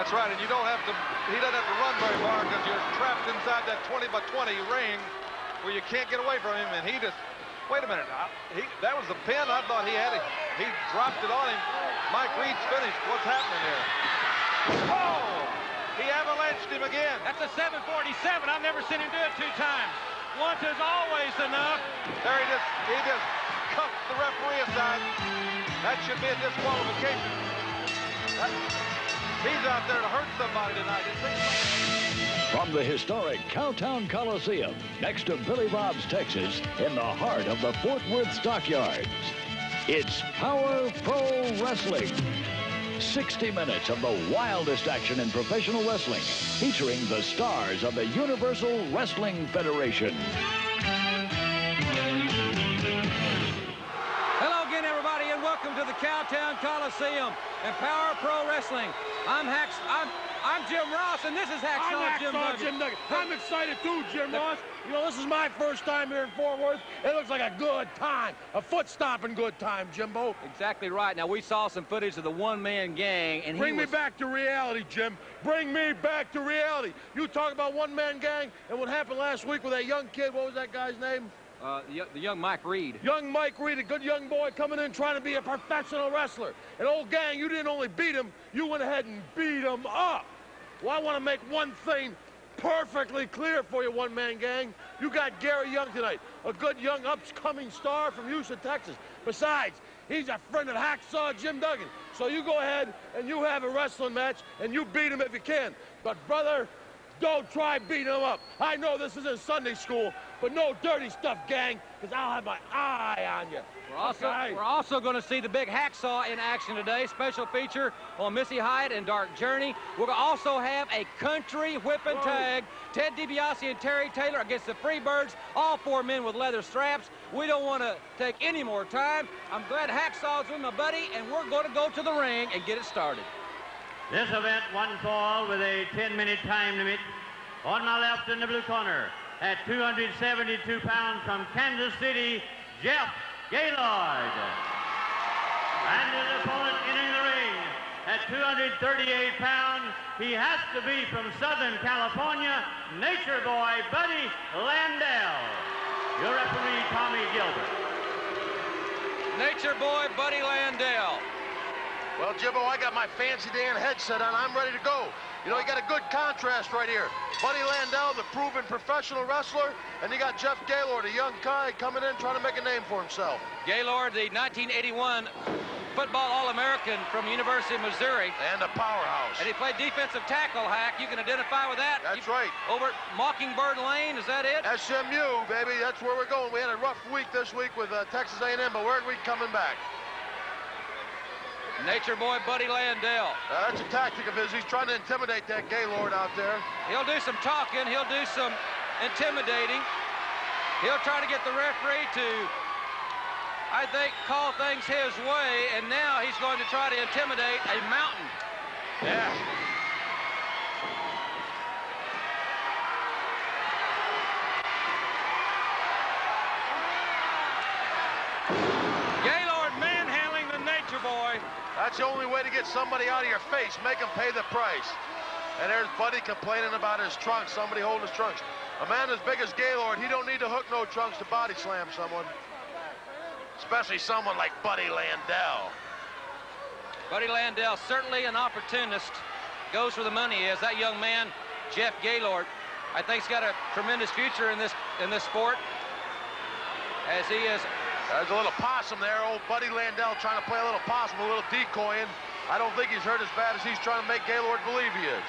That's right, and you don't have to, he doesn't have to run very far because you're trapped inside that 20-by-20 ring where you can't get away from him, and he just, wait a minute, that was the pin. I thought he had it. He dropped it on him. Mike Reed's finished. What's happening here? Oh! He avalanched him again. That's a 747. I've never seen him do it 2 times. Once is always enough. There he just cuffed the referee aside. That should be a disqualification. He's out there to hurt somebody tonight, isn't he? From the historic Cowtown Coliseum, next to Billy Bob's, Texas, in the heart of the Fort Worth Stockyards, it's Power Pro Wrestling. 60 minutes of the wildest action in professional wrestling, featuring the stars of the Universal Wrestling Federation. Hello again, everybody, and welcome to the Cowtown Coliseum and Power Pro Wrestling. I'm Jim Ross, and this is Hacksaw Jim Duggan. I'm excited too, Jim Ross. You know, this is my first time here in Fort Worth. It looks like a good time, a foot-stomping good time, Jimbo. Exactly right. Now, we saw some footage of the one-man gang, and Bring me back to reality, Jim. Bring me back to reality. You talk about one-man gang and what happened last week with that young kid. What was that guy's name? The young Mike Reed. Young Mike Reed, a good young boy coming in trying to be a professional wrestler. And old gang, you didn't only beat him, you went ahead and beat him up. Well, I want to make one thing perfectly clear for you, one-man gang. You got Gary Young tonight, a good young upcoming star from Houston, Texas. Besides, he's a friend of Hacksaw Jim Duggan. So you go ahead and you have a wrestling match and you beat him if you can. But, brother, don't try beating him up. I know this isn't Sunday school, but no dirty stuff, gang, because I'll have my eye on you. We're also going to see the big Hacksaw in action today. Special feature on Missy Hyatt and Dark Journey. We're going to also have a country whipping tag. Ted DiBiase and Terry Taylor against the Freebirds. All 4 men with leather straps. We don't want to take any more time. I'm glad Hacksaw's with my buddy, and we're going to go to the ring and get it started. This event, one fall with a 10-minute time limit. On my left in the blue corner, at 272 pounds from Kansas City, Jeff Gaylord. And his opponent entering the ring at 238 pounds, he has to be from Southern California, Nature Boy Buddy Landell. Your referee, Tommy Gilbert. Nature Boy Buddy Landell. Well, Jimbo, I got my fancy Dan headset on. I'm ready to go. You know, you got a good contrast right here. Buddy Landell, the proven professional wrestler, and you got Jeff Gaylord, a young guy coming in trying to make a name for himself. Gaylord, the 1981 football All-American from the University of Missouri. And a powerhouse. And he played defensive tackle, Hack. You can identify with that. That's right. Over at Mockingbird Lane, is that it? SMU, baby, that's where we're going. We had a rough week this week with Texas A&M, but we're coming back. Nature Boy Buddy Landell. That's a tactic of his. He's trying to intimidate that Gaylord out there. He'll do some talking. He'll do some intimidating. He'll try to get the referee to, I think, call things his way, and now he's going to try to intimidate a mountain. Yeah. Gaylord manhandling the Nature Boy. That's the only way to get somebody out of your face. Make them pay the price. And there's Buddy complaining about his trunks. Somebody holding his trunks. A man as big as Gaylord, he don't need to hook no trunks to body slam someone. Especially someone like Buddy Landell. Buddy Landell, certainly an opportunist. Goes for the money as that young man, Jeff Gaylord, I think he's got a tremendous future in this sport. As he is. There's a little possum there. Old Buddy Landell trying to play a little possum, a little decoying. I don't think he's hurt as bad as he's trying to make Gaylord believe he is.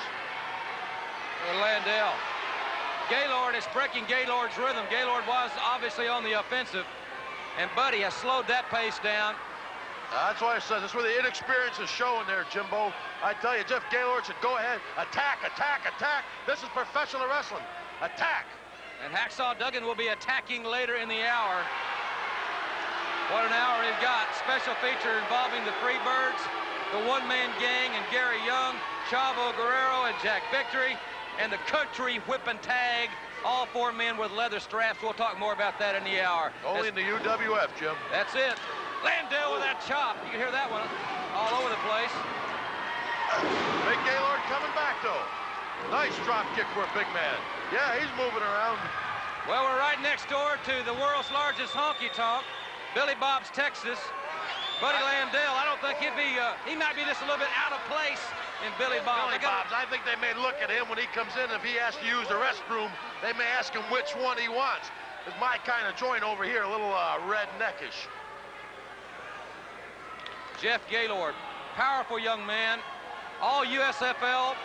Landell. Gaylord is breaking Gaylord's rhythm. Gaylord was obviously on the offensive, and Buddy has slowed that pace down. That's why I said that's where the inexperience is showing there, Jimbo. I tell you, Jeff Gaylord should go ahead, attack, attack, attack. This is professional wrestling. Attack. And Hacksaw Duggan will be attacking later in the hour. What an hour he's got. Special feature involving the Freebirds, the one-man gang, and Gary Young, Chavo Guerrero, and Jack Victory, and the country whipping tag. All 4 men with leather straps. We'll talk more about that in the hour. Only in the UWF, Jim. That's it. Landell with that chop. You can hear that one all over the place. Big Gaylord coming back, though. Nice drop kick for a big man. Yeah, he's moving around. Well, we're right next door to the world's largest honky-tonk, Billy Bob's, Texas. Buddy Landell, I don't think he might be just a little bit out of place in Billy Bob's. Billy Bob's, I think they may look at him when he comes in. If he has to use the restroom, they may ask him which one he wants. It's my kind of joint over here, a little redneckish. Jeff Gaylord, powerful young man. All USFL,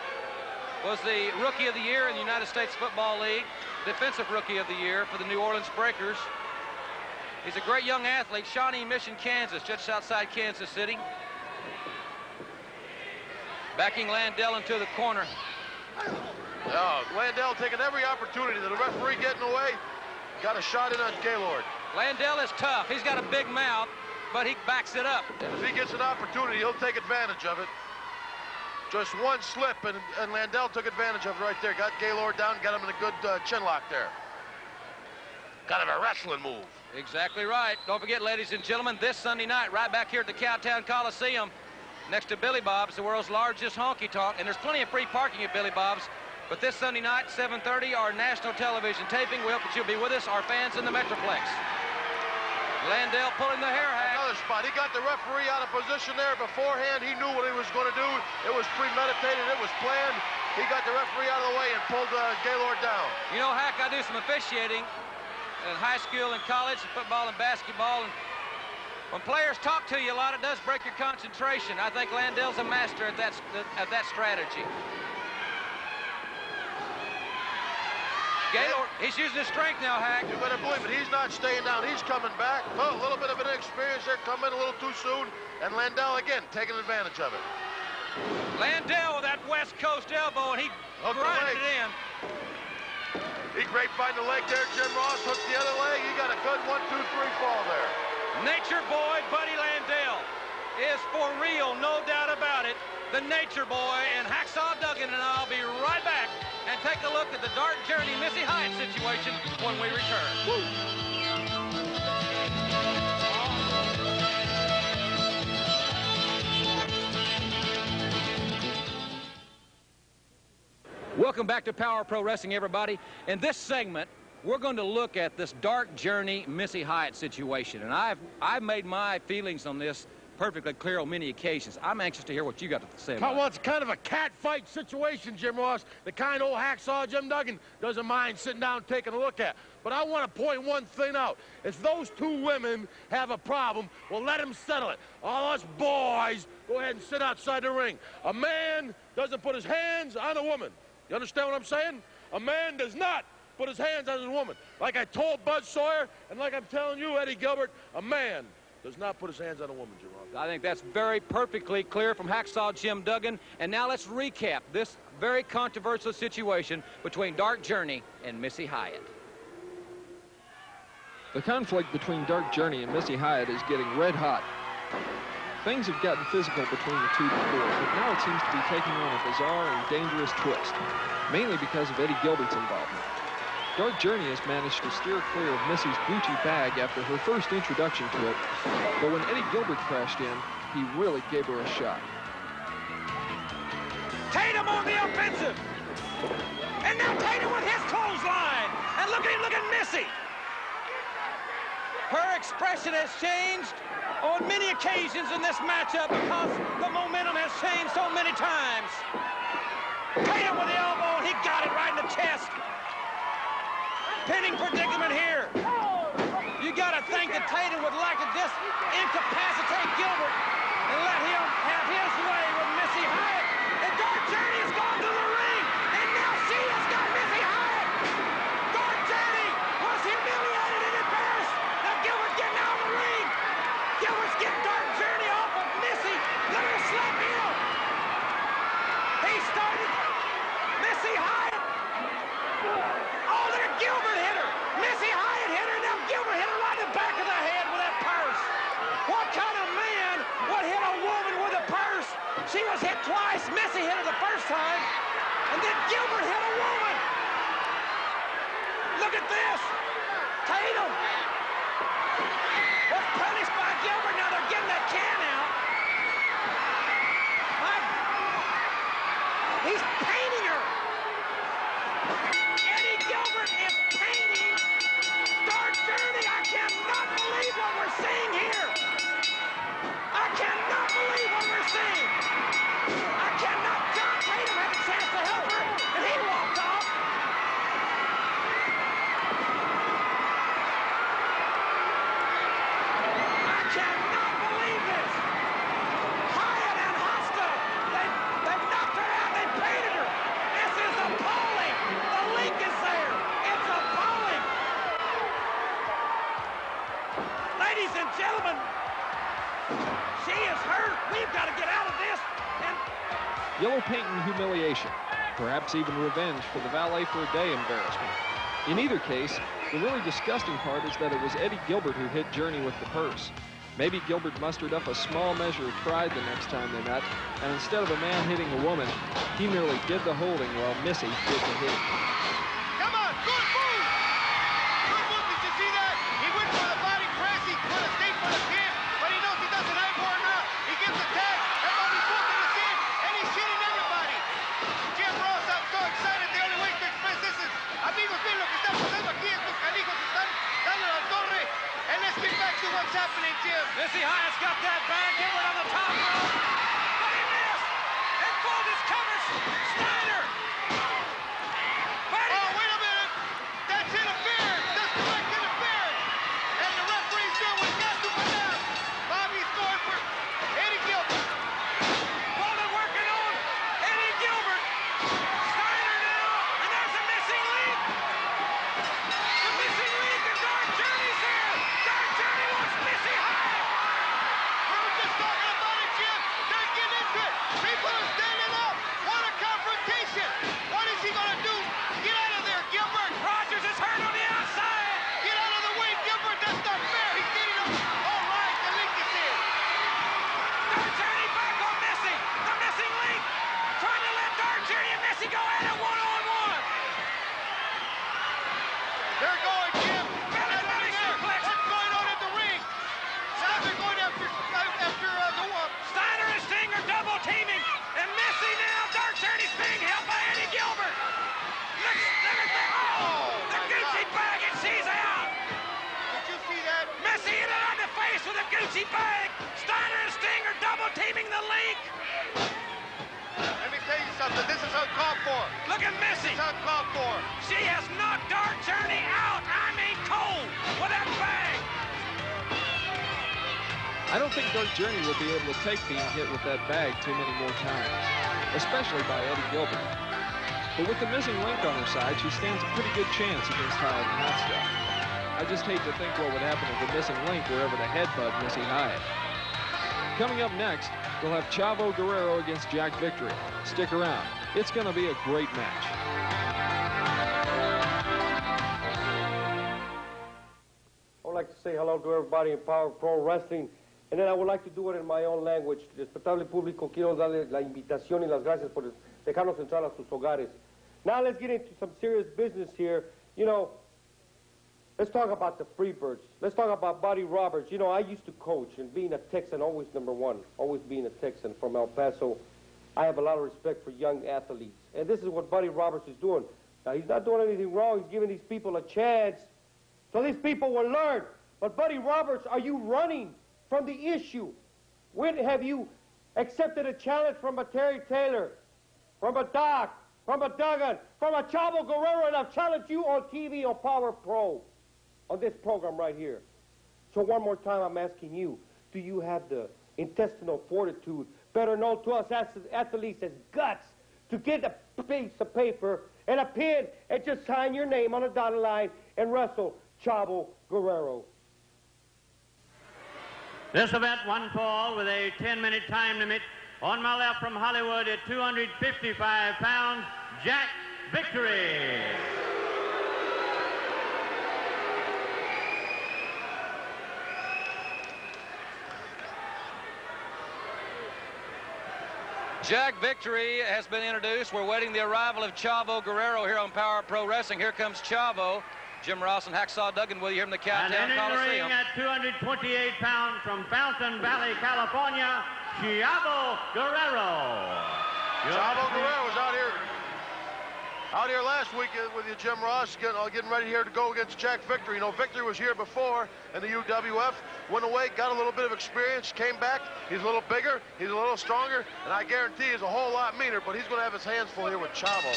was the Rookie of the Year in the United States Football League, Defensive Rookie of the Year for the New Orleans Breakers. He's a great young athlete, Shawnee Mission, Kansas, just outside Kansas City. Backing Landell into the corner. Landell taking every opportunity. The referee getting away, got a shot in on Gaylord. Landell is tough. He's got a big mouth, but he backs it up. If he gets an opportunity, he'll take advantage of it. Just one slip, and Landell took advantage of it right there. Got Gaylord down, got him in a good chin lock there. Kind of a wrestling move. Exactly right. Don't forget, ladies and gentlemen, this Sunday night, right back here at the Cowtown Coliseum, next to Billy Bob's, the world's largest honky-tonk, and there's plenty of free parking at Billy Bob's. But this Sunday night, 7:30, our national television taping. We hope that you'll be with us, our fans in the Metroplex. Landell pulling the hair hack. Another spot. He got the referee out of position there beforehand. He knew what he was going to do. It was premeditated. It was planned. He got the referee out of the way and pulled Gaylord down. You know, Hack, I do some officiating in high school and college, football and basketball. And when players talk to you a lot, it does break your concentration. I think Landell's a master at that strategy. Gaylord, he's using his strength now, Hack. You better believe it. He's not staying down. He's coming back. Oh, a little bit of an inexperience there, coming in a little too soon. And Landell, again, taking advantage of it. Landell with that West Coast elbow, and he grinded it in. He grapevine the leg there. Jim Ross hooked the other leg. He got a good 1, 2, 3 fall there. Nature boy, Buddy Landell, is for real, no doubt about it. The Nature boy, and Hacksaw Duggan and I'll be right back and take a look at the Dark Journey Missy Hyatt situation when we return. Woo. Welcome back to Power Pro Wrestling, everybody. In this segment, we're going to look at this Dark Journey Missy Hyatt situation, and I've made my feelings on this perfectly clear on many occasions. I'm anxious to hear what you got to say about it. Well, it's kind of a cat fight situation, Jim Ross. The kind old Hacksaw Jim Duggan doesn't mind sitting down and taking a look at. But I want to point one thing out. If those two women have a problem, well, let them settle it. All us boys, go ahead and sit outside the ring. A man doesn't put his hands on a woman. You understand what I'm saying? A man does not put his hands on a woman. Like I told Bud Sawyer, and like I'm telling you, Eddie Gilbert, a man does not put his hands on a woman, Jim Ross. I think that's very perfectly clear from Hacksaw Jim Duggan. And now let's recap this very controversial situation between Dark Journey and Missy Hyatt. The conflict between Dark Journey and Missy Hyatt is getting red hot. Things have gotten physical between the two before, but now it seems to be taking on a bizarre and dangerous twist, mainly because of Eddie Gilbert's involvement. Dark Journey has managed to steer clear of Missy's Gucci bag after her first introduction to it, but when Eddie Gilbert crashed in, he really gave her a shot. Tatum on the offensive! And now Tatum with his clothesline! And look at Missy! Her expression has changed on many occasions in this matchup because the momentum has changed so many times. Tatum with the elbow, and he got it right in the chest. Pinning predicament here. You got to think that Tatum would like to just incapacitate Gilbert and let him have his way with Missy Hyatt. And Dark Journey has gone to the ring, and now she has got Missy Hyatt. Dark Journey was humiliated and embarrassed. Now Gilbert's getting out of the ring. Gilbert's getting Dark Journey off of Missy. Let her slap him. He started Missy Hyatt. Oh, look at Gilbert hit her. Missy Hyatt hit her. Now Gilbert hit her right in the back of the head with that purse. What kind of man would hit a woman with a purse? She was hit twice. Missy hit her the first time. And then Gilbert hit a woman. Look at this. Tatum was punished by Gilbert. Now they're getting that can out. Ladies and gentlemen, she is hurt. We've got to get out of this. And Yellow paint and humiliation. Perhaps even revenge for the valet for a day embarrassment. In either case, the really disgusting part is that it was Eddie Gilbert who hit Journey with the purse. Maybe Gilbert mustered up a small measure of pride the next time they met, and instead of a man hitting a woman, he merely did the holding while Missy did the hitting. Come on, good move! Good move, did you see that? He went for the body press, he put a stake for the pin, but he knows he doesn't have more now. He gives the tag, everybody's looking to see him, and he's shooting everybody. Jim Ross, I'm so excited, the only way to express this is, amigos, miren lo que está pasando aquí, estos canijos están dando la torre, and let's get back to what's happening, Jim. Missy Hyatt's got that bag. Gilbert on the top rope. But he missed. And pulled his covers. Steiner. Oh, wait a minute. That's interference. That's direct interference. And the referee's doing what he got to for now. Bobby's going for Eddie Gilbert. Bolden working on Eddie Gilbert. Steiner now. And there's a missing link. The missing link, and Dark Journey's here. Dark Journey wants Missy Hyatt. We were just talking about it, Jim. They're getting into it. People are standing up. What a confrontation. What is he going to do? Get out of there, Gilbert. Rogers is hurt on the outside. Get out of the way, Gilbert. That's not fair. He's getting him. All right, the link is in. Dark Journey back on Missy. The missing link. Trying to let Dark Journey and Missy go at it one-on-one. They're going, Jim. Belly suplex. What's going on in the ring? Now they're going after the one. Steiner and Sting are double teaming. And Missy now. Dark Journey's being held by Eddie Gilbert. Look at that. Oh, the Gucci bag, and she's out. Did you see that? Missy hit her on the face with a Gucci bag. Steiner and Sting are double teaming the link. Let me tell you something. This is uncalled for. Look at Missy. It's uncalled for. She has knocked Dark Journey out. I mean cold with that bag. I don't think Dark Journey will be able to take being hit with that bag too many more times, especially by Eddie Gilbert. But with the missing link on her side, she stands a pretty good chance against Hyatt and Hot Stuff. I just hate to think what would happen if the missing link were ever to headbutt Missy Hyatt. Coming up next, we'll have Chavo Guerrero against Jack Victory. Stick around. It's going to be a great match. I would like to say hello to everybody in Power Pro Wrestling, and then I would like to do it in my own language. Respetable público, quiero darle la invitación y las gracias por dejarnos entrar a sus hogares. Now let's get into some serious business here. You know, let's talk about the Freebirds. Let's talk about Buddy Roberts. You know, I used to coach, and being a Texan, always number one, always being a Texan from El Paso, I have a lot of respect for young athletes. And this is what Buddy Roberts is doing. Now, he's not doing anything wrong. He's giving these people a chance so these people will learn. But Buddy Roberts, are you running from the issue? When have you accepted a challenge from a Terry Taylor, from a Doc, from a Duggan, from a Chavo Guerrero, and I've challenged you on TV on Power Pro, on this program right here. So one more time, I'm asking you, do you have the intestinal fortitude, better known to us as athletes as guts, to get a piece of paper and a pen and just sign your name on a dotted line and wrestle Chavo Guerrero? This event, one fall with a 10-minute time limit. On my left from Hollywood at 255 pounds, Jack Victory. Jack Victory has been introduced. We're waiting the arrival of Chavo Guerrero here on Power Pro Wrestling. Here comes Chavo. Jim Ross and Hacksaw Duggan with you here in the Cowtown Coliseum. And entering at 228 pounds from Fountain Valley, California, Chavo Guerrero. Chavo Guerrero was out here last week with you, Jim Ross, getting ready here to go against Jack Victory. You know, Victory was here before in the UWF, went away, got a little bit of experience, came back. He's a little bigger, he's a little stronger, and I guarantee he's a whole lot meaner, but he's going to have his hands full here with Chavo.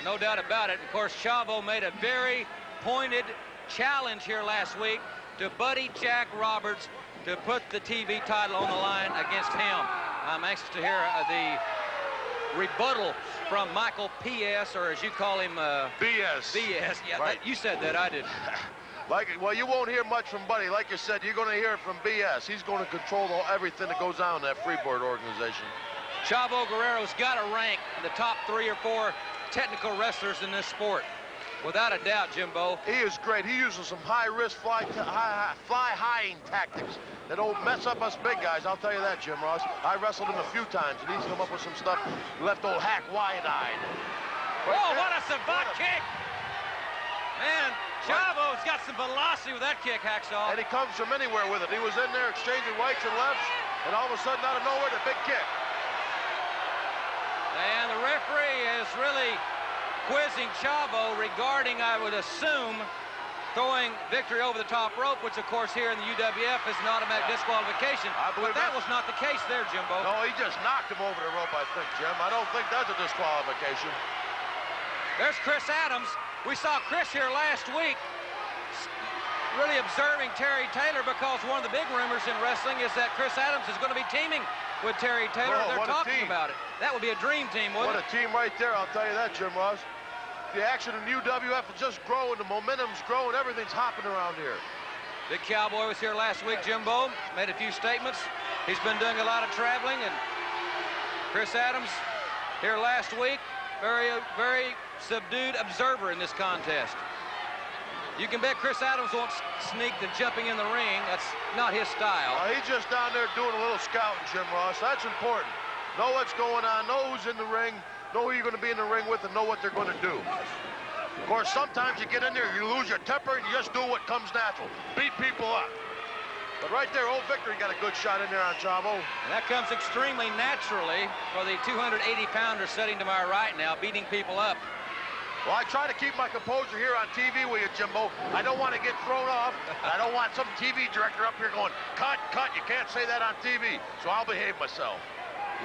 No doubt about it. Of course, Chavo made a very pointed challenge here last week to Buddy Jack Roberts to put the TV title on the line against him. I'm anxious to hear the rebuttal from Michael P.S., or as you call him, BS. BS. Yeah, right. you said that, I didn't. Well, you won't hear much from Buddy. Like you said, you're going to hear it from BS. He's going to control everything that goes on in that Freeboard organization. Chavo Guerrero's got to rank in the top 3 or 4 technical wrestlers in this sport. Without a doubt, Jimbo. He is great. He uses some high-risk fly-high tactics that don't mess up us big guys. I'll tell you that, Jim Ross. I wrestled him a few times, and he's come up with some stuff. Left old Hack wide-eyed. Oh, what a savant kick! Man, Chavo's got some velocity with that kick, Hacksaw. And he comes from anywhere with it. He was in there exchanging rights and lefts, and all of a sudden, out of nowhere, the big kick. And the referee is really quizzing Chavo regarding, I would assume, throwing Victory over the top rope, which, of course, here in the UWF is an automatic disqualification. But that was not the case there, Jimbo. No, he just knocked him over the rope, I think, Jim. I don't think that's a disqualification. There's Chris Adams. We saw Chris here last week really observing Terry Taylor, because one of the big rumors in wrestling is that Chris Adams is going to be teaming with Terry Taylor. They're talking about it. That would be a dream team, wouldn't it? What a team right there, I'll tell you that, Jim Ross. The action in UWF is just growing. The momentum's growing. Everything's hopping around here. Big Cowboy was here last week, Jimbo. Made a few statements. He's been doing a lot of traveling. And Chris Adams here last week, very subdued observer in this contest. You can bet Chris Adams won't sneak the jumping in the ring. That's not his style. He's just down there doing a little scouting, Jim Ross. That's important. Know what's going on, know who's in the ring, know who you're going to be in the ring with, and know what they're going to do. Of course, sometimes you get in there, you lose your temper, and you just do what comes natural. Beat people up. But right there, old Victory got a good shot in there on Chavo. And that comes extremely naturally for the 280-pounder sitting to my right now, beating people up. Well, I try to keep my composure here on TV with you, Jimbo. I don't want to get thrown off. I don't want some TV director up here going, cut, you can't say that on TV. So I'll behave myself.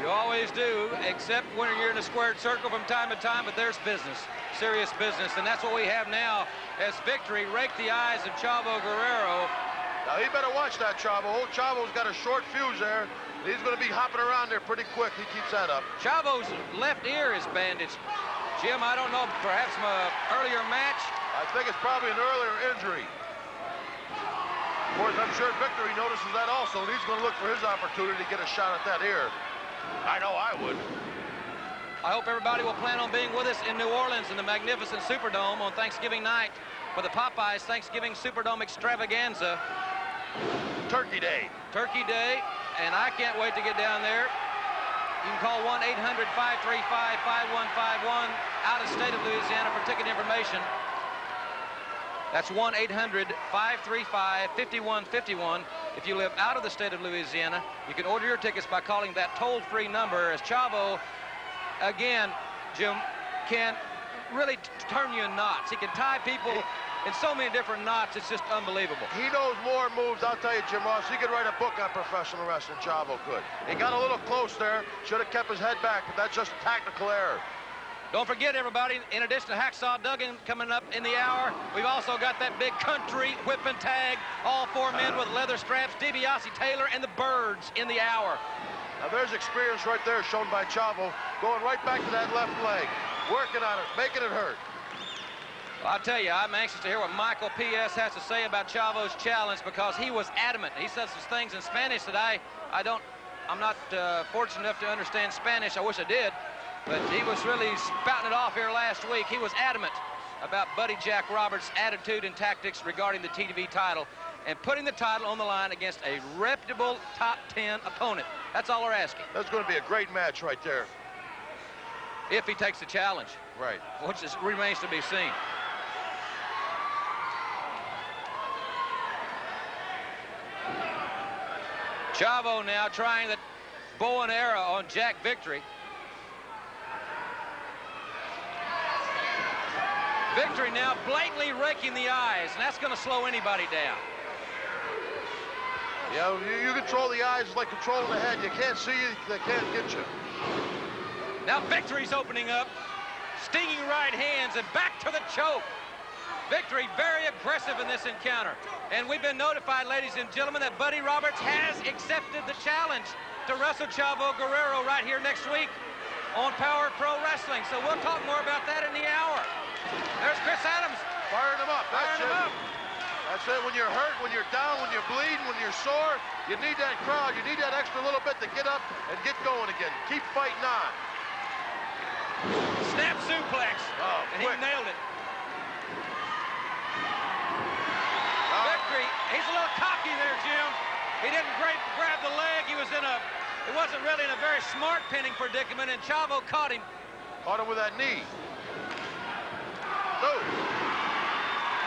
You always do, except when you're in a squared circle from time to time, but there's business, serious business, and that's what we have now as Victory raked the eyes of Chavo Guerrero. Now, he better watch that, Chavo. Old Chavo's got a short fuse there. He's going to be hopping around there pretty quick. He keeps that up. Chavo's left ear is bandaged. Jim, I don't know, perhaps from an earlier match? I think it's probably an earlier injury. Of course, I'm sure Victory notices that also, and he's going to look for his opportunity to get a shot at that ear. I know I would. I hope everybody will plan on being with us in New Orleans in the magnificent Superdome on Thanksgiving night for the Popeyes Thanksgiving Superdome Extravaganza. Turkey Day. Turkey Day, and I can't wait to get down there. You can call 1-800-535-5151 out of state of Louisiana for ticket information. That's 1-800-535-5151. If you live out of the state of Louisiana, you can order your tickets by calling that toll-free number, as Chavo, again, Jim, can really turn you in knots. He can tie people in so many different knots, it's just unbelievable. He knows more moves, I'll tell you, Jim Ross. He could write a book on professional wrestling, Chavo could. He got a little close there, should have kept his head back, but that's just a tactical error. Don't forget, everybody, in addition to Hacksaw Duggan coming up in the hour, we've also got that big country whipping tag, all 4 men with leather straps, DiBiase, Taylor, and the Birds in the hour. Now there's experience right there shown by Chavo, going right back to that left leg, working on it, making it hurt. Well, I'll tell you, I'm anxious to hear what Michael P.S. has to say about Chavo's challenge, because he was adamant. He said some things in Spanish that I'm not fortunate enough to understand Spanish. I wish I did. But he was really spouting it off here last week. He was adamant about Buddy Jack Roberts' attitude and tactics regarding the TV title and putting the title on the line against a reputable top 10 opponent. That's all we're asking. That's going to be a great match right there. If he takes the challenge. Right. Which remains to be seen. Chavo now trying the bow and arrow on Jack Victory. Victory now blatantly raking the eyes, and that's going to slow anybody down. Yeah, you control the eyes like controlling the head. You can't see you, they can't get you. Now Victory's opening up, stinging right hands, and back to the choke. Victory very aggressive in this encounter. And we've been notified, ladies and gentlemen, that Buddy Roberts has accepted the challenge to wrestle Chavo Guerrero right here next week on Power Pro Wrestling. So we'll talk more about that in the hour. There's Chris Adams. Firing him up. Firing him up. That's it. When you're hurt, when you're down, when you're bleeding, when you're sore, you need that crowd. You need that extra little bit to get up and get going again. Keep fighting on. Snap suplex. Oh, and quick. he nailed it. Victory. He's a little cocky there, Jim. He didn't grab the leg. He wasn't really in a very smart pinning predicament, and Chavo caught him. Caught him with that knee. Boom.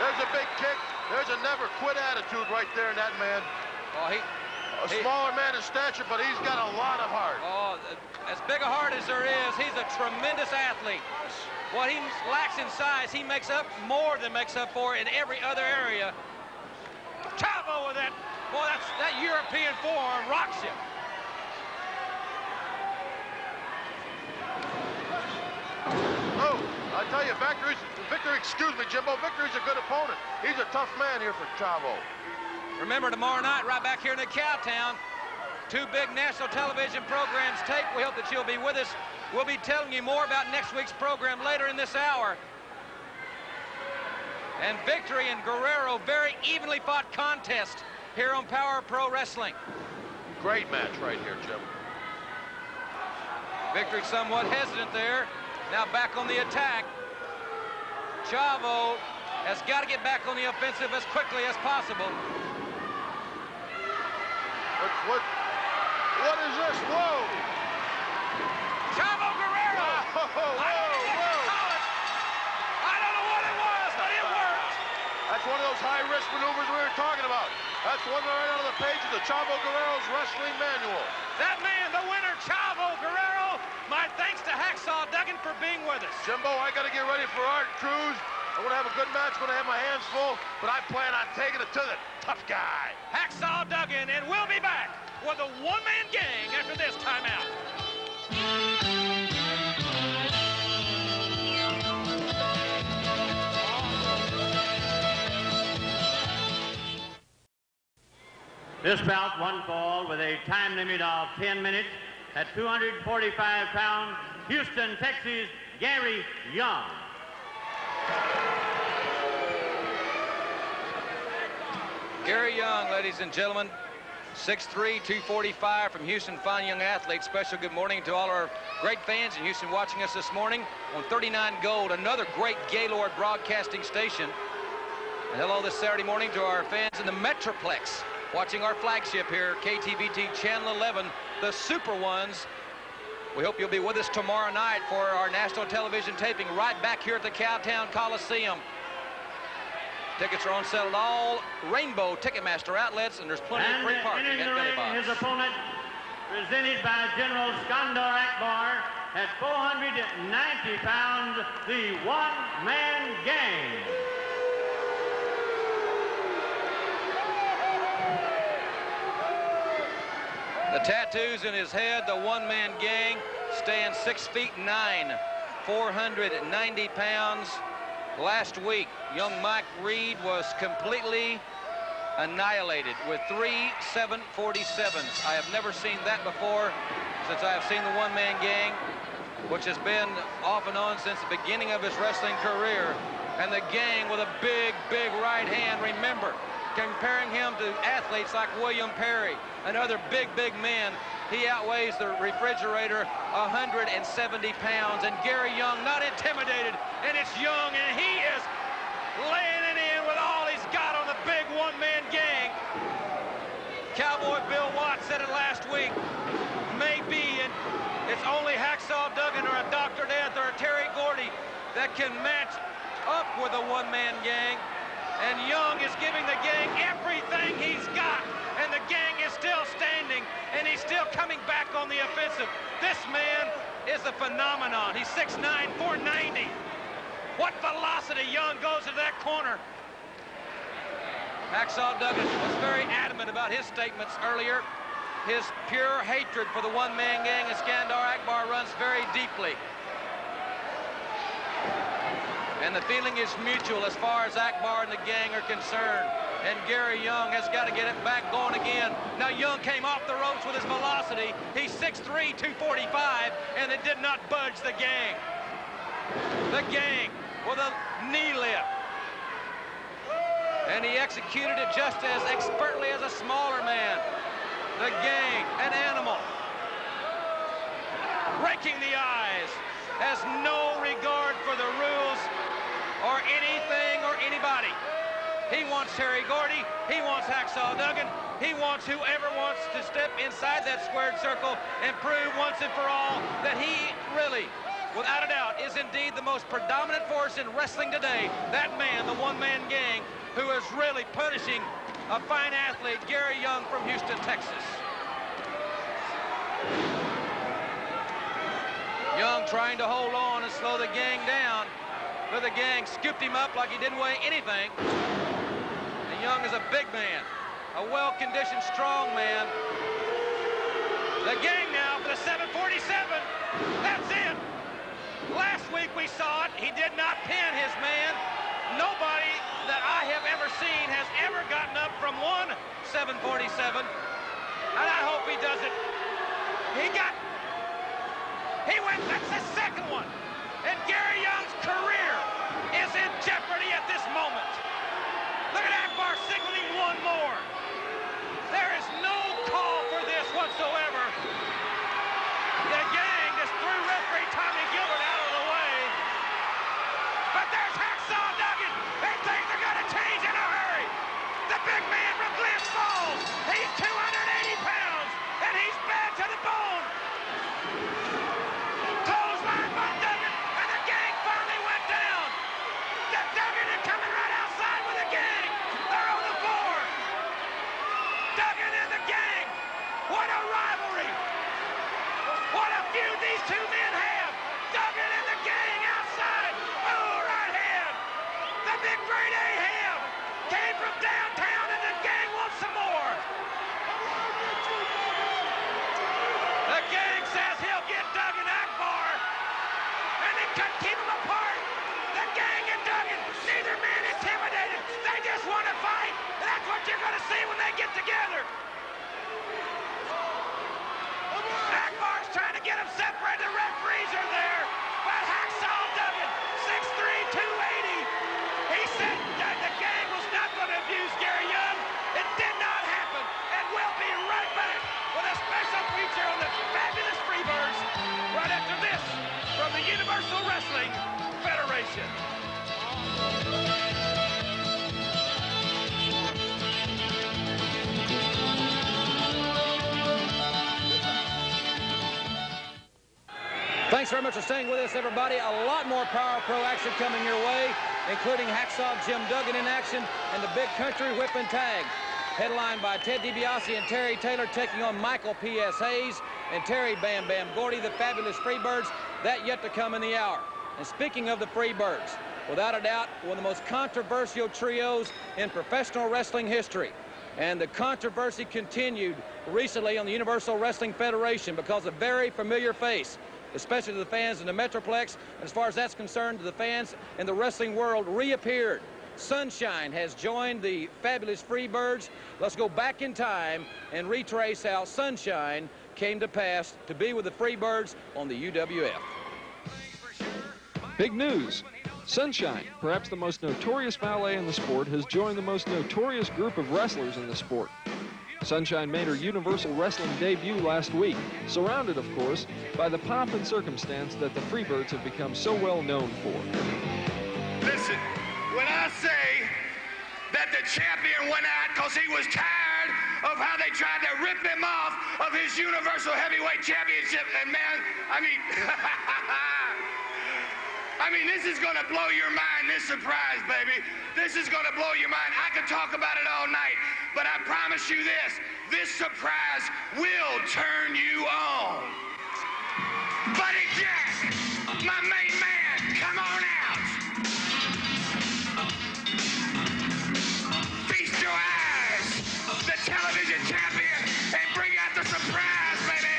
There's a big kick. There's a never quit attitude right there in that man. Oh, a smaller man in stature, but he's got a lot of heart. Oh, as big a heart as there is, he's a tremendous athlete. What he lacks in size, he makes up more than makes up for in every other area. Chavo with that, boy, that European forearm rocks him. Oh, I tell you, Victor, excuse me, Jimbo, Victory's a good opponent. He's a tough man here for Chavo. Remember, tomorrow night, right back here in the Cowtown, 2 big national television programs tape. We hope that you'll be with us. We'll be telling you more about next week's program later in this hour. And Victory and Guerrero, very evenly fought contest here on Power Pro Wrestling. Great match right here, Jim. Victory somewhat hesitant there. Now back on the attack. Chavo has got to get back on the offensive as quickly as possible. What is this? Whoa! Chavo Guerrero! Whoa! I don't know what it was, but it worked. That's one of those high-risk maneuvers we were talking about. That's one right out of the page of the Chavo Guerrero's Wrestling Manual. That man, the winner, Chavo Guerrero. My thanks to Hacksaw Duggan for being with us. Jimbo, I got to get ready for Art Cruz. I'm going to have a good match, going to have my hands full, but I plan on taking it to the tough guy. Hacksaw Duggan, and we'll be back with a one-man gang after this timeout. This bout, one fall with a time limit of 10 minutes at 245 pounds, Houston, Texas, Gary Young. Gary Young, ladies and gentlemen, 6'3", 245 from Houston, fine young athlete. Special good morning to all our great fans in Houston watching us this morning on 39 Gold, another great Gaylord broadcasting station. And hello this Saturday morning to our fans in the Metroplex watching our flagship here, KTVT Channel 11, the Super Ones. We hope you'll be with us tomorrow night for our national television taping right back here at the Cowtown Coliseum. Tickets are on sale at all Rainbow Ticketmaster outlets, and there's plenty of free parking at Billy Bob's. His opponent, presented by General Skandar Akbar, at 490 pounds, the one-man gang. The tattoos in his head, the one-man gang, stands 6'9", 490 pounds. Last week, young Mike Reed was completely annihilated with 3 747s. I have never seen that before since I have seen the one-man gang, which has been off and on since the beginning of his wrestling career. And the gang with a big, big right hand. Remember, comparing him to athletes like William Perry and other big, big men, he outweighs the refrigerator 170 pounds. And Gary Young not intimidated, and it's Young, and he is laying it in with all he's got on the big one-man gang. Cowboy Bill Watts said it last week, maybe, and it's only Hacksaw Duggan or a Dr. Death or a Terry Gordy that can match up with a one-man gang. And Young is giving the gang everything he's got, and the gang is still standing, and he's still coming back on the offensive. This man is a phenomenon. He's 6'9", 490. What velocity Young goes to that corner. Hacksaw Duggan was very adamant about his statements earlier. His pure hatred for the one-man gang of Skandar Akbar runs very deeply. And the feeling is mutual as far as Akbar and the gang are concerned. And Gary Young has got to get it back going again. Now Young came off the ropes with his velocity. He's 6'3", 245, and it did not budge the gang. The gang with a knee lift. And he executed it just as expertly as a smaller man. The Gang, an animal. Breaking the eyes, has no regard for the rules or anything or anybody. He wants Terry Gordy, he wants Hacksaw Duggan, he wants whoever wants to step inside that squared circle and prove once and for all that he really, without a doubt, is indeed the most predominant force in wrestling today. That man, the one-man gang, who is really punishing a fine athlete, Gary Young from Houston, Texas. Young trying to hold on and slow the Gang down, but the Gang scooped him up like he didn't weigh anything. And Young is a big man, a well-conditioned, strong man. The Gang now for the 747. That's it. Last week we saw it. He did not pin his man. Nobody that I have ever seen has ever gotten up from one 747. And I hope he does it. He went, that's the second one. And Gary Young's career is in jeopardy at this moment. Look at Akbar signaling one more. There is no call for this whatsoever. The Gang just threw referee Tommy Gilbert out of the way. But there's Hacksaw Duggan, and things are going to change in a hurry. The big man from Glens Falls, he's 280 pounds, and he's bad to the bone. Clothesline by Duggan, and the Gang finally went down. The Duggan is coming right outside with the Gang. They're on the floor. Duggan and the Gang. What a rivalry. What a feud these two men have. Duggan and the Gang outside. Oh, right hand. The big grade A ham came from downtown, and the Gang wants some more. The Gang says he'll get Duggan Akbar, and they couldn't keep them apart. The Gang and Duggan, neither man intimidated. They just want to fight, and that's what you're going to see when they get together. Akbar's trying to get them separated. The referees are there, but Hacksaw Duggan, 6'3", 280. He said that the Gang was not going to abuse Gary Young. It did not happen, and we'll be right back with a special feature on the fabulous Freebirds right after this from the Universal Wrestling Federation. Thanks very much for staying with us, everybody. A lot more Power Pro action coming your way, including Hacksaw Jim Duggan in action and the Big Country Whippin' Tag. Headlined by Ted DiBiase and Terry Taylor taking on Michael P.S. Hayes and Terry Bam Bam Gordy, the fabulous Freebirds. That yet to come in the hour. And speaking of the Freebirds, without a doubt, one of the most controversial trios in professional wrestling history. And the controversy continued recently on the Universal Wrestling Federation because a very familiar face, especially to the fans in the Metroplex, and as far as that's concerned, to the fans in the wrestling world, reappeared. Sunshine has joined the fabulous Freebirds. Let's go back in time and retrace how Sunshine came to pass to be with the Freebirds on the UWF. Big news. Sunshine, perhaps the most notorious valet in the sport, has joined the most notorious group of wrestlers in the sport. Sunshine made her Universal Wrestling debut last week, surrounded, of course, by the pomp and circumstance that the Freebirds have become so well known for. Listen, when I say that the champion went out because he was tired of how they tried to rip him off of his Universal Heavyweight Championship, and man, I mean, this is going to blow your mind, this surprise, baby. This is going to blow your mind. I could talk about it all night, but I promise you this surprise will turn you on. Buddy Jack, my main man, come on out. Feast your eyes, the television champion, and bring out the surprise, baby.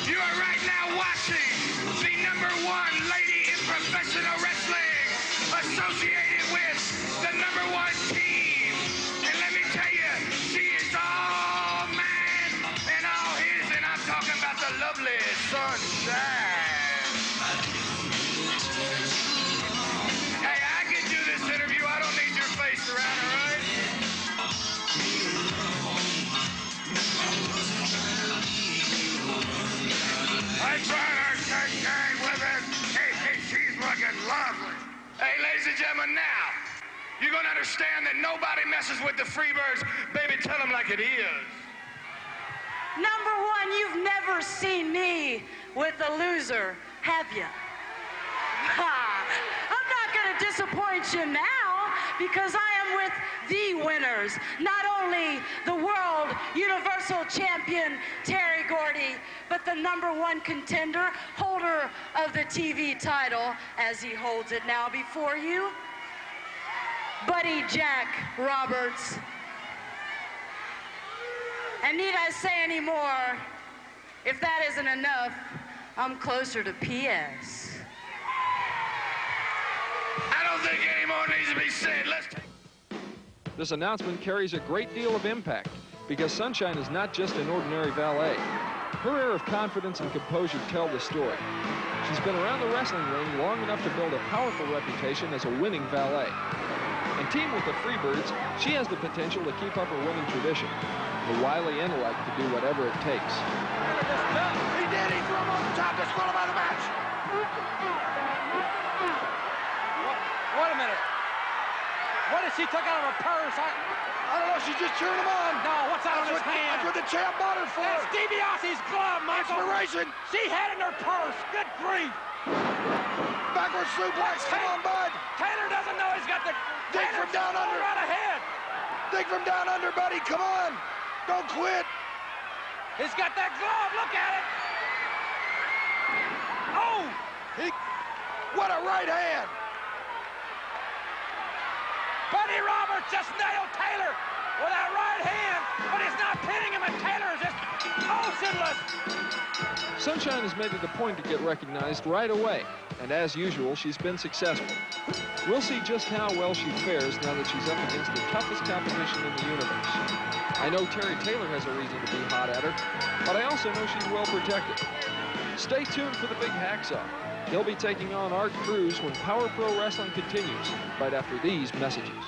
You are right now watching the #1 lady in professional wrestling, associated with the #1 team. And let me tell you, she is all man and all Hey, ladies and gentlemen, now, you're going to understand that nobody messes with the Freebirds. Baby, tell them like it is. Number one, you've never seen me with a loser, have you? I'm not going to disappoint you now because I am with the winners. Not only the world universal champion, Terry Gordy, but the #1 contender, holder of the TV title, as he holds it now before you, Buddy Jack Roberts. And need I say any more? If that isn't enough, I'm closer to PS. I don't think any more needs to be said. Let's take... This announcement carries a great deal of impact because Sunshine is not just an ordinary valet. Her air of confidence and composure tell the story. She's been around the wrestling ring long enough to build a powerful reputation as a winning valet. And teamed with the Freebirds, she has the potential to keep up her winning tradition. The wily intellect to do whatever it takes. He did. He threw him on the top. Disqualified the match. Wait a minute. What did she took out of her purse? I don't know. She just turned him on. No, what's out of his hand? That's what the champ bought her for. That's DiBiase's glove, Michael. Inspiration. She had it in her purse. Good grief. Backward suplex. Come on, bud. Taylor doesn't know he's got the... Dig from down under. Right ahead. Dig from down under, buddy. Come on. Don't quit. He's got that glove. Look at it. Oh! What a right hand. Buddy Roberts just nailed Taylor with that right hand, but he's not pinning him, and Taylor is just motionless. Sunshine has made it a point to get recognized right away, and as usual, she's been successful. We'll see just how well she fares now that she's up against the toughest competition in the universe. I know Terry Taylor has a reason to be hot at her, but I also know she's well protected. Stay tuned for the big hacksaw. He'll be taking on Art Cruz when Power Pro Wrestling continues right after these messages.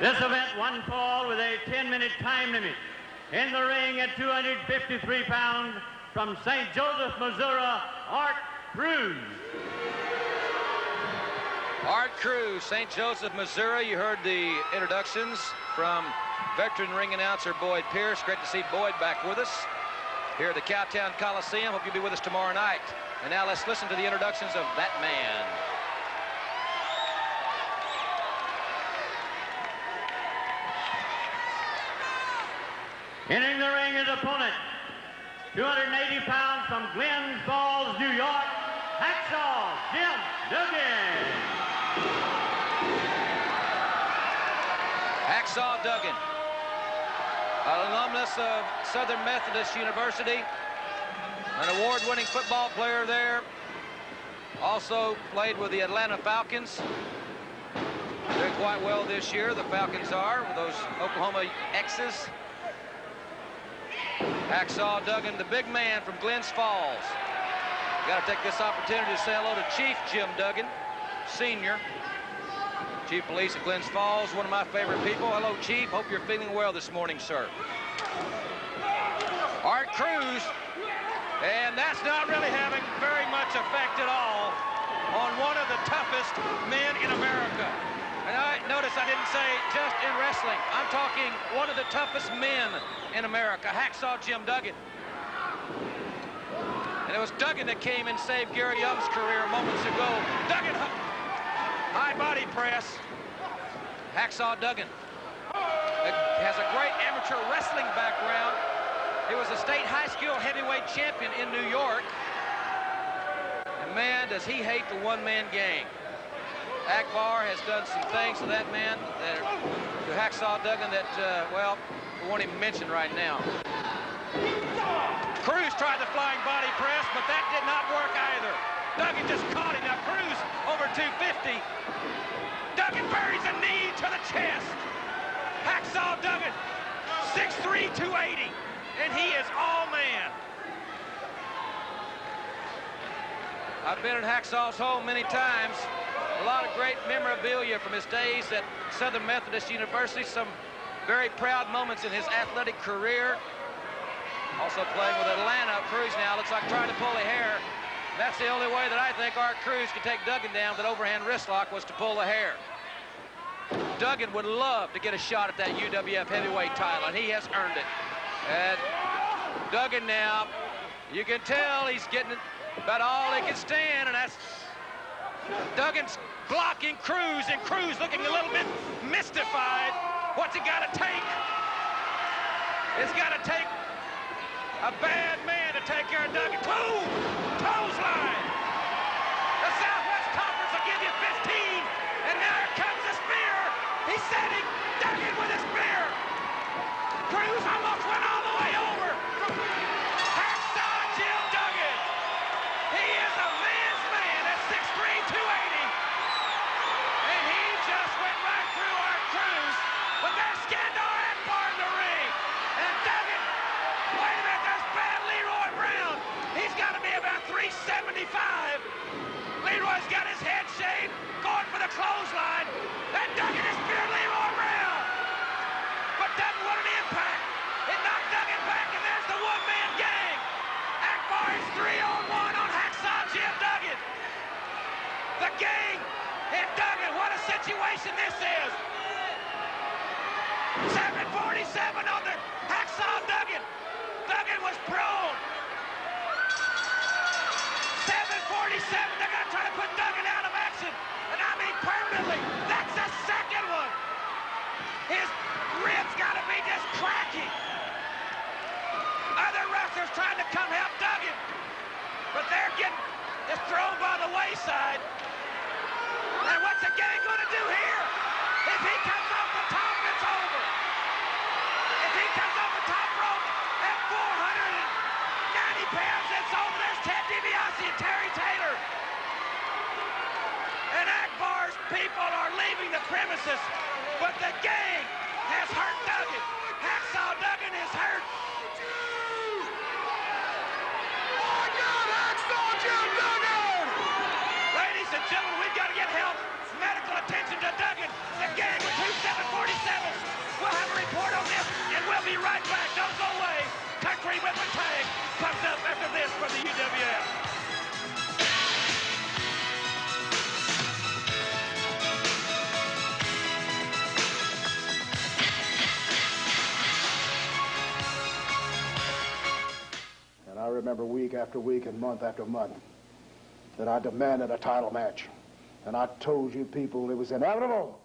This event one fall with a 10-minute time limit. In the ring at 253 pounds from St. Joseph, Missouri, Art Cruz. Art Cruz, St. Joseph, Missouri. You heard the introductions from veteran ring announcer Boyd Pierce. Great to see Boyd back with us here at the Cowtown Coliseum. Hope you'll be with us tomorrow night. And now let's listen to the introductions of that man. Entering the ring his opponent, 280 pounds from Glens Falls, New York, Hacksaw Jim Duggan. Hacksaw Duggan, an alumnus of Southern Methodist University, an award-winning football player there. Also played with the Atlanta Falcons. Doing quite well this year, the Falcons are, with those Oklahoma X's. Hacksaw Duggan, the big man from Glens Falls. Got to take this opportunity to say hello to Chief Jim Duggan, Sr., Chief Police of Glens Falls, one of my favorite people. Hello, Chief. Hope you're feeling well this morning, sir. Art Cruz, and that's not really having very much effect at all on one of the toughest men in America. And notice I didn't say just in wrestling. I'm talking one of the toughest men in America, Hacksaw Jim Duggan. And it was Duggan that came and saved Gary Young's career moments ago. Duggan, high body press. Hacksaw Duggan has a great amateur wrestling background. He was a state high school heavyweight champion in New York. And man, does he hate the one-man gang. Akbar has done some things to that man, to Hacksaw Duggan, that, well, we won't even mention right now. Cruz tried the flying body press, but that did not work either. Duggan just caught him. Now Cruz over 250. Duggan buries a knee to the chest. Hacksaw Duggan, 6'3", 280, and he is all man. I've been in Hacksaw's home many times. A lot of great memorabilia from his days at Southern Methodist University. Some very proud moments in his athletic career. Also playing with Atlanta. Cruz now looks like trying to pull a hair. That's the only way that I think Art Cruz could take Duggan down with that overhand wrist lock was to pull the hair. Duggan would love to get a shot at that UWF heavyweight title, and he has earned it. And Duggan now, you can tell he's getting about all he can stand, and that's Duggan's blocking Cruz, and Cruz looking a little bit mystified. What's it got to take? It's got to take a bad man to take care of Duggan. Boom! Clothesline! The Southwest Conference will give you 15, and now here comes the spear. He's setting Duggan with a spear. Cruz almost went all the way over. Hacksaw Jim Duggan. He is a man's man at 6'3", 280. And he just went right through Art Cruz. But there's Skandar Akbar in the ring. And Duggan, wait a minute, there's bad Leroy Brown. He's got to be about 375. Leroy's got his head shaved, going for the clothesline. And Duggan has speared Leroy Brown. But doesn't want an impact. It knocked Duggan back, and there's the one-man gang. Akbar is 3-on-1 on Hacksaw Jim Duggan. The gang and Duggan, what a situation this is. 747 on the Hacksaw Duggan. Duggan was prone. 747, they're going to try to put Duggan out of action. And I mean permanently. That's the second one. His ribs got to be just cracking. Other wrestlers trying to come help Duggan. But they're getting just thrown by the wayside. And what's the gang going to do here? If he comes off the top, it's over. If he comes off the top rope at 490 pounds, it's over. There's Ted DiBiase and Terry Taylor. And Akbar's people are leaving the premises. But the gang has hurt Duggan. Hacksaw Duggan is hurt. My God, Hacksaw Jim Duggan! Ladies and gentlemen, we've got to get help. Medical attention to Duggan. The gang with 2 747s. We'll have a report on this, and we'll be right back. Don't go away. Country Whippin Tag comes up after this for the UWF. And I remember week after week and month after month that I demanded a title match. And I told you people it was inevitable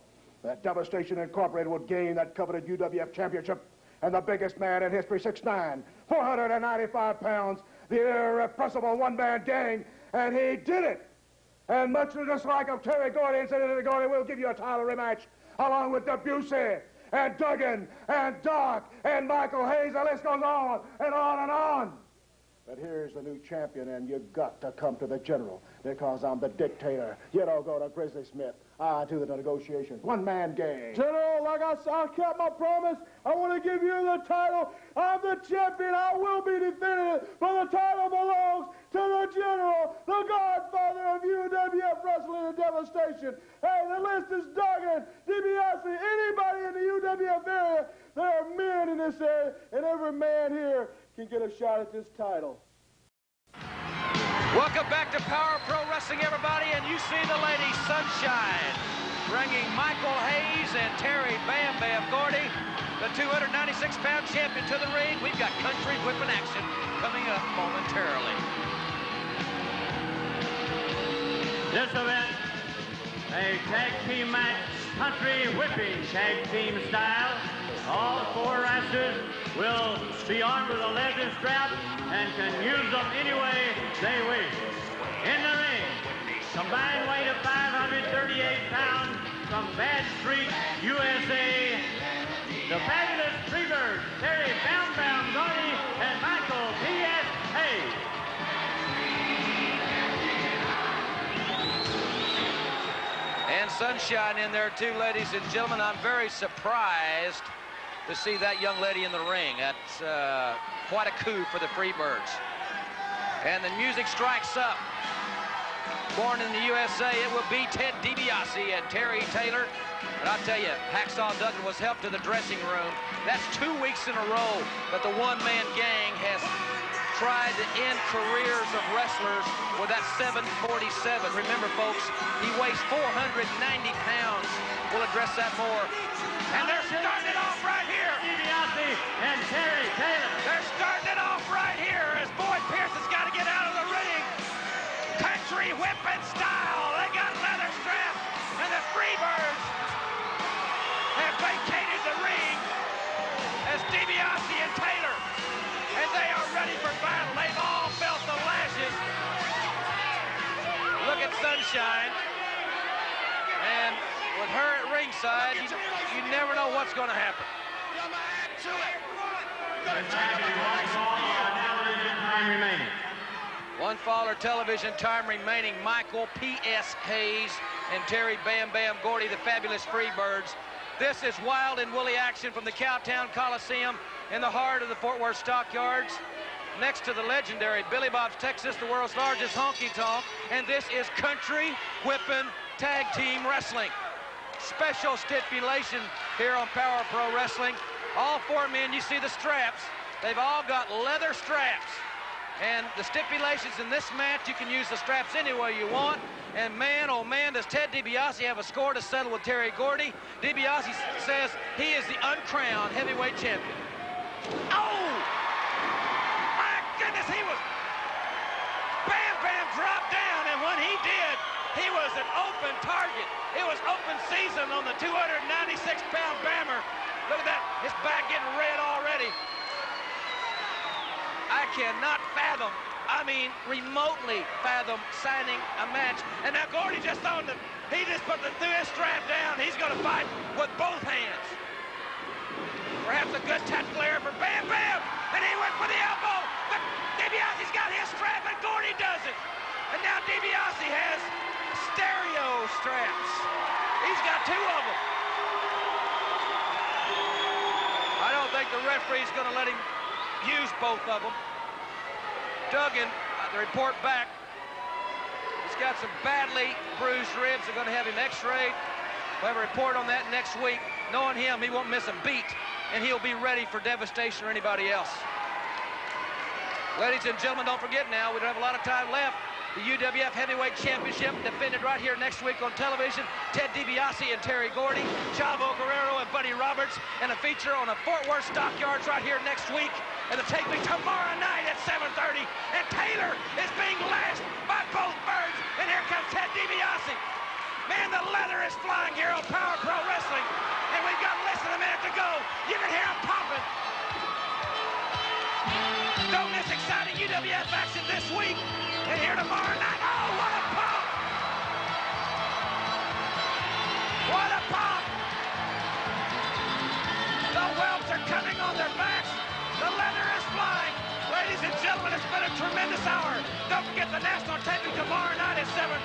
that Devastation Incorporated would gain that coveted UWF championship. And the biggest man in history, 6'9", 495 pounds, the irrepressible one-man gang, and he did it. And much just like of Terry Gordy and Terry Gordy, we'll give you a title rematch, along with Debussy, and Duggan, and Doc, and Michael Hayes. The list goes on and on and on. But here's the new champion, and you got to come to the general, because I'm the dictator. You don't go to Grizzly Smith. I do the negotiations. One-man gang. General, like I said, I kept my promise. I want to give you the title. I'm the champion. I will be defending it, but the title belongs to the general, the godfather of UWF Wrestling and Devastation. Hey, the list is Duggan, DiBiase, anybody in the UWF area. There are men in this area, and every man here can get a shot at this title. Welcome back to Power Pro Wrestling, everybody, and you see the lady Sunshine bringing Michael Hayes and Terry Bam Bam Gordy, the 296-pound champion, to the ring. We've got country whipping action coming up momentarily. This event, a tag team match, country whipping tag team style. All 4 wrestlers will be armed with a leather strap and can use them any way they wish. In the ring, combined weight of 538 pounds from Bad Street, USA, the fabulous Freebirds, Terry Bam Bam Gordy and Michael P.S. Hayes. And Sunshine in there too, ladies and gentlemen. I'm very surprised to see that young lady in the ring. That's quite a coup for the Freebirds. And the music strikes up. Born in the USA, it will be Ted DiBiase and Terry Taylor. And I'll tell you, Hacksaw Duggan was helped to the dressing room. That's 2 weeks in a row that the one-man gang has tried to end careers of wrestlers with that 747. Remember, folks, he weighs 490 pounds. We'll address that more. And they're starting it off right here. DiBiase and Terry Taylor. They're starting it off right here as Boyd Pierce has got to get out of the ring. Country whipping style. They got leather straps, and the Freebirds have vacated the ring as DiBiase and Taylor, and they are ready for battle. They've all felt the lashes. Look at Sunshine, and with her at ringside, you never know what's going to happen. Time remaining. One fall or television time remaining. Michael P.S. Hayes and Terry Bam Bam Gordy, the fabulous Freebirds. This is wild and woolly action from the Cowtown Coliseum in the heart of the Fort Worth Stockyards, next to the legendary Billy Bob's Texas, the world's largest honky-tonk, and this is Country Whippin' Tag Team Wrestling. Special stipulation here on Power Pro Wrestling. All four men, you see the straps. They've all got leather straps. And the stipulations in this match, you can use the straps any way you want. And man, oh man, does Ted DiBiase have a score to settle with Terry Gordy. DiBiase says he is the uncrowned heavyweight champion. Oh! My goodness, he was... Bam Bam dropped down, and when he did, he was an open target. It was open season on the 296-pound Bammer. Look at that, his back getting red already. I cannot fathom, I mean, remotely fathom signing a match. And now Gordy just he just threw his strap down. He's going to fight with both hands. Perhaps a good tactical error for Bam Bam. And he went for the elbow. But DiBiase's got his strap and Gordy doesn't. And now DiBiase has stereo straps. He's got two of them. I don't think the referee's going to let him use both of them. Duggan, the report back, he's got some badly bruised ribs. They're going to have him x-rayed. We'll have a report on that next week. Knowing him, he won't miss a beat, and he'll be ready for Devastation or anybody else. Ladies and gentlemen, don't forget now, we don't have a lot of time left. The UWF Heavyweight Championship defended right here next week on television. Ted DiBiase and Terry Gordy, Chavo Guerrero and Buddy Roberts, and a feature on the Fort Worth Stockyards right here next week. And the take me tomorrow night at 7:30. And Taylor is being lashed by both birds. And here comes Ted DiBiase. Man, the leather is flying here on Power Pro Wrestling. And we've got less than a minute to go. You can hear them popping. Don't miss exciting UWF action this week. And here tomorrow night. Oh, what a pop! What a pop! The whelps are coming on their backs. The leather is flying. Ladies and gentlemen, it's been a tremendous hour. Don't forget the national taping tomorrow night at 7:30.